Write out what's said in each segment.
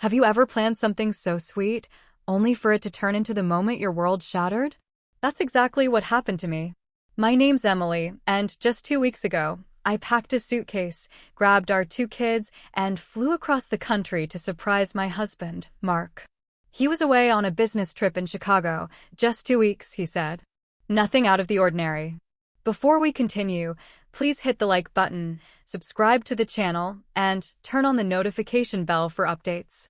Have you ever planned something so sweet, only for it to turn into the moment your world shattered? That's exactly what happened to me. My name's Emily, and just 2 weeks ago, I packed a suitcase, grabbed our 2 kids, and flew across the country to surprise my husband, Mark. He was away on a business trip in Chicago, just 2 weeks, he said. Nothing out of the ordinary. Before we continue, please hit the like button, subscribe to the channel, and turn on the notification bell for updates.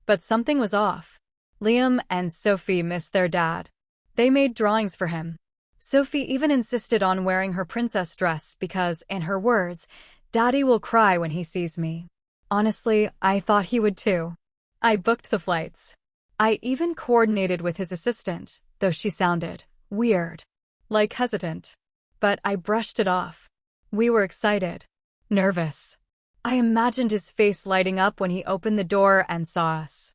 But something was off. Liam and Sophie missed their dad. They made drawings for him. Sophie even insisted on wearing her princess dress because, in her words, Daddy will cry when he sees me. Honestly, I thought he would too. I booked the flights. I even coordinated with his assistant, though she sounded weird, like hesitant. But I brushed it off. We were excited. Nervous. I imagined his face lighting up when he opened the door and saw us.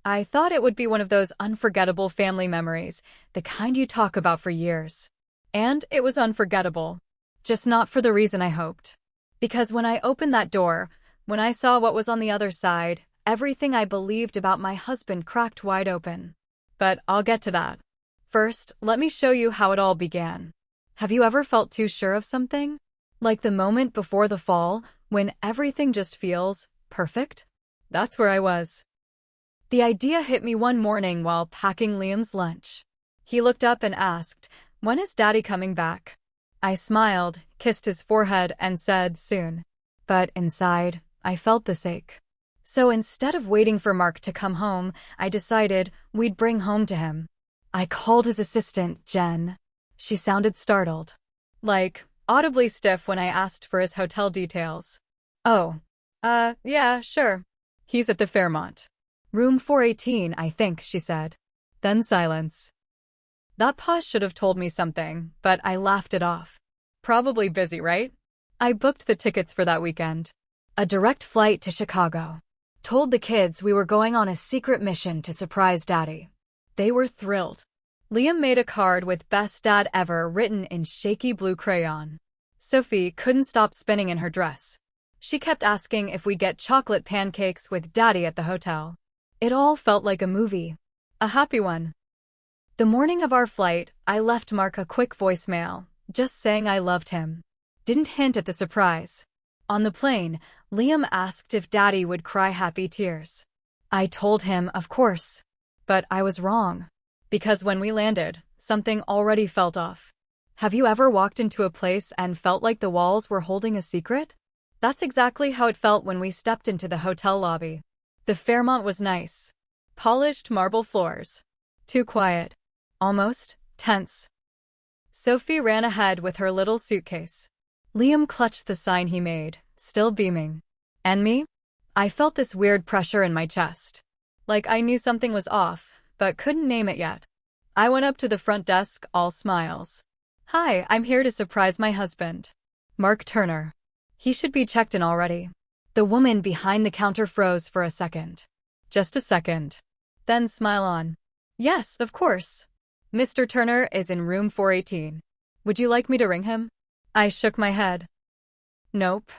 I thought it would be one of those unforgettable family memories, the kind you talk about for years. And it was unforgettable. Just not for the reason I hoped. Because when I opened that door, when I saw what was on the other side, everything I believed about my husband cracked wide open. But I'll get to that. First, let me show you how it all began. Have you ever felt too sure of something? Like the moment before the fall, when everything just feels perfect? That's where I was. The idea hit me one morning while packing Liam's lunch. He looked up and asked, "When is Daddy coming back?" I smiled, kissed his forehead, and said, "Soon." But inside, I felt this ache. So instead of waiting for Mark to come home, I decided we'd bring home to him. I called his assistant, Jen. She sounded startled. Like, audibly stiff when I asked for his hotel details. "Oh, yeah, sure. He's at the Fairmont. Room 418, I think," she said. Then silence. That pause should have told me something, but I laughed it off. Probably busy, right? I booked the tickets for that weekend. A direct flight to Chicago. Told the kids we were going on a secret mission to surprise Daddy. They were thrilled. Liam made a card with "Best Dad Ever" written in shaky blue crayon. Sophie couldn't stop spinning in her dress. She kept asking if we get chocolate pancakes with Daddy at the hotel. It all felt like a movie. A happy one. The morning of our flight, I left Mark a quick voicemail, just saying I loved him. Didn't hint at the surprise. On the plane, Liam asked if Daddy would cry happy tears. I told him, of course. But I was wrong. Because when we landed, something already felt off. Have you ever walked into a place and felt like the walls were holding a secret? That's exactly how it felt when we stepped into the hotel lobby. The Fairmont was nice. Polished marble floors. Too quiet. Almost tense. Sophie ran ahead with her little suitcase. Liam clutched the sign he made, still beaming. And me? I felt this weird pressure in my chest. Like I knew something was off, but couldn't name it yet. I went up to the front desk, all smiles. "Hi, I'm here to surprise my husband. Mark Turner. He should be checked in already." The woman behind the counter froze for a second. Just a second. Then smile on. "Yes, of course. Mr. Turner is in room 418. Would you like me to ring him?" I shook my head. "Nope.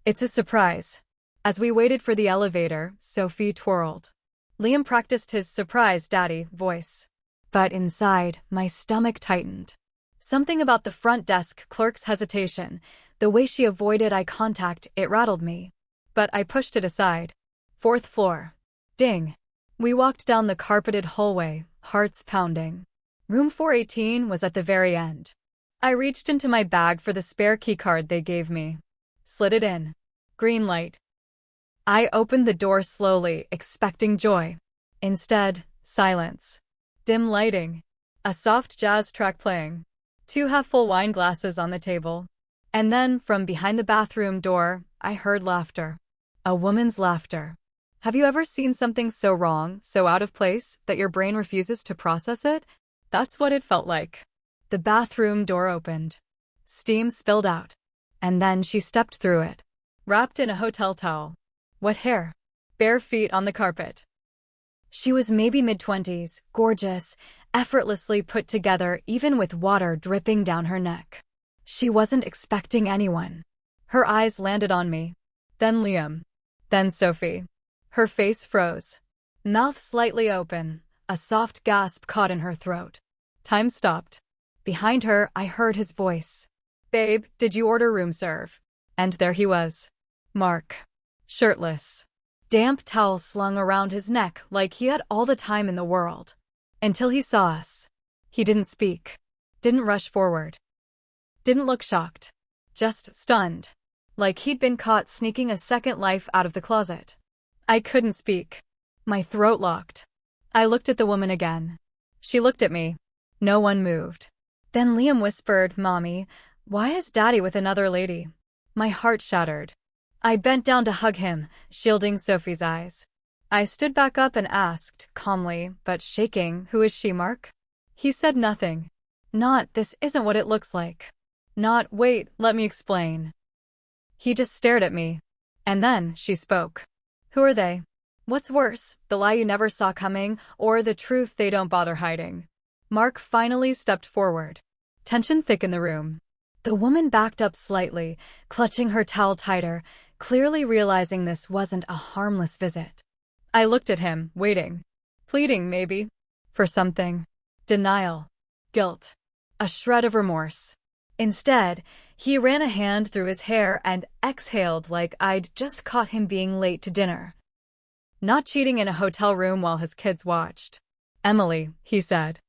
It's a surprise." As we waited for the elevator, Sophie twirled. Liam practiced his "surprise, Daddy" voice. But inside, my stomach tightened. Something about the front desk clerk's hesitation, the way she avoided eye contact, it rattled me. But I pushed it aside. 4th floor. Ding. We walked down the carpeted hallway, hearts pounding. Room 418 was at the very end. I reached into my bag for the spare keycard they gave me. Slid it in. Green light. I opened the door slowly, expecting joy. Instead, silence. Dim lighting. A soft jazz track playing. 2 half-full wine glasses on the table. And then, from behind the bathroom door, I heard laughter. A woman's laughter. Have you ever seen something so wrong, so out of place, that your brain refuses to process it? That's what it felt like. The bathroom door opened. Steam spilled out. And then she stepped through it. Wrapped in a hotel towel. Wet hair. Bare feet on the carpet. She was maybe mid-20s, gorgeous, effortlessly put together even with water dripping down her neck. She wasn't expecting anyone. Her eyes landed on me. Then Liam. Then Sophie. Her face froze. Mouth slightly open, a soft gasp caught in her throat. Time stopped. Behind her, I heard his voice. "Babe, did you order room serve?" And there he was. Mark. Shirtless. Damp towel slung around his neck like he had all the time in the world. Until he saw us. He didn't speak. Didn't rush forward. Didn't look shocked. Just stunned. Like he'd been caught sneaking a second life out of the closet. I couldn't speak. My throat locked. I looked at the woman again. She looked at me. No one moved. Then Liam whispered, "Mommy, why is Daddy with another lady?" My heart shattered. I bent down to hug him, shielding Sophie's eyes. I stood back up and asked, calmly, but shaking, "Who is she, Mark?" He said nothing. Not, "This isn't what it looks like." Not, "Wait, let me explain." He just stared at me. And then she spoke. "Who are they? What's worse, the lie you never saw coming, or the truth they don't bother hiding?" Mark finally stepped forward. Tension thick in the room. The woman backed up slightly, clutching her towel tighter, clearly realizing this wasn't a harmless visit. I looked at him, waiting. Pleading, maybe. For something. Denial. Guilt. A shred of remorse. Instead, he ran a hand through his hair and exhaled like I'd just caught him being late to dinner. Not cheating in a hotel room while his kids watched. "Emily," he said.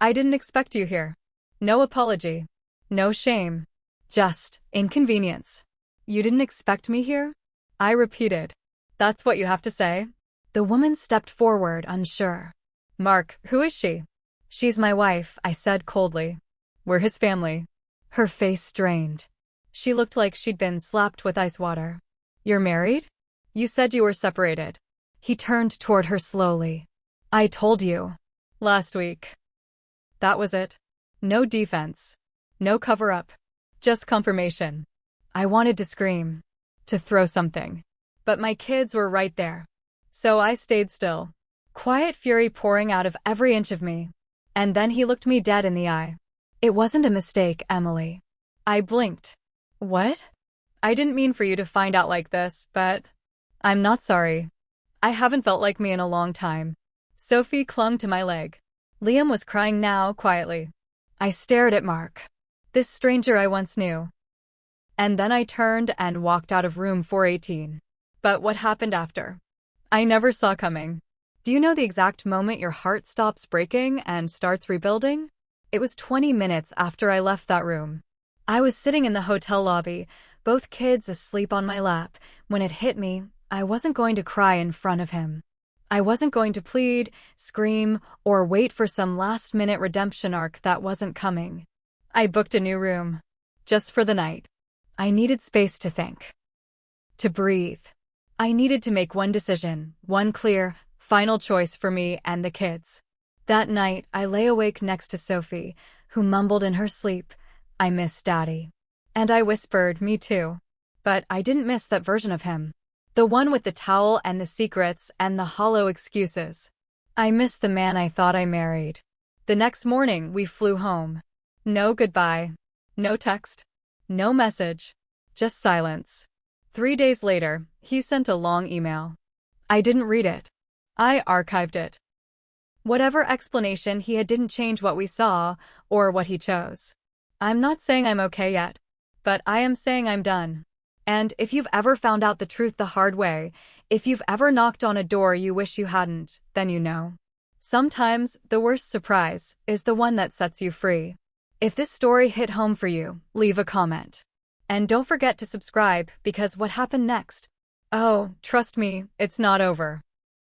"I didn't expect you here. No apology. No shame. Just inconvenience." "You didn't expect me here?" I repeated. "That's what you have to say?" The woman stepped forward, unsure. "Mark, who is she?" "She's my wife," I said coldly. "We're his family." Her face strained. She looked like she'd been slapped with ice water. "You're married? You said you were separated." He turned toward her slowly. "I told you. Last week." That was it. No defense. No cover-up. Just confirmation. I wanted to scream. To throw something. But my kids were right there. So I stayed still. Quiet fury pouring out of every inch of me. And then he looked me dead in the eye. "It wasn't a mistake, Emily." I blinked. "What?" "I didn't mean for you to find out like this, but I'm not sorry. I haven't felt like me in a long time." Sophie clung to my leg. Liam was crying now, quietly. I stared at Mark. This stranger I once knew. And then I turned and walked out of room 418. But what happened after? I never saw coming. Do you know the exact moment your heart stops breaking and starts rebuilding? It was 20 minutes after I left that room. I was sitting in the hotel lobby, both kids asleep on my lap, when it hit me, I wasn't going to cry in front of him. I wasn't going to plead, scream, or wait for some last-minute redemption arc that wasn't coming. I booked a new room. Just for the night. I needed space to think. To breathe. I needed to make one decision, one clear, final choice for me and the kids. That night, I lay awake next to Sophie, who mumbled in her sleep, "I miss Daddy." And I whispered, "Me too." But I didn't miss that version of him. The one with the towel and the secrets and the hollow excuses. I missed the man I thought I married. The next morning, we flew home. No goodbye. No text. No message. Just silence. 3 days later, he sent a long email. I didn't read it. I archived it. Whatever explanation he had didn't change what we saw, or what he chose. I'm not saying I'm okay yet, but I am saying I'm done. And if you've ever found out the truth the hard way, if you've ever knocked on a door you wish you hadn't, then you know. Sometimes, the worst surprise is the one that sets you free. If this story hit home for you, leave a comment. And don't forget to subscribe, because what happened next? Oh, trust me, it's not over.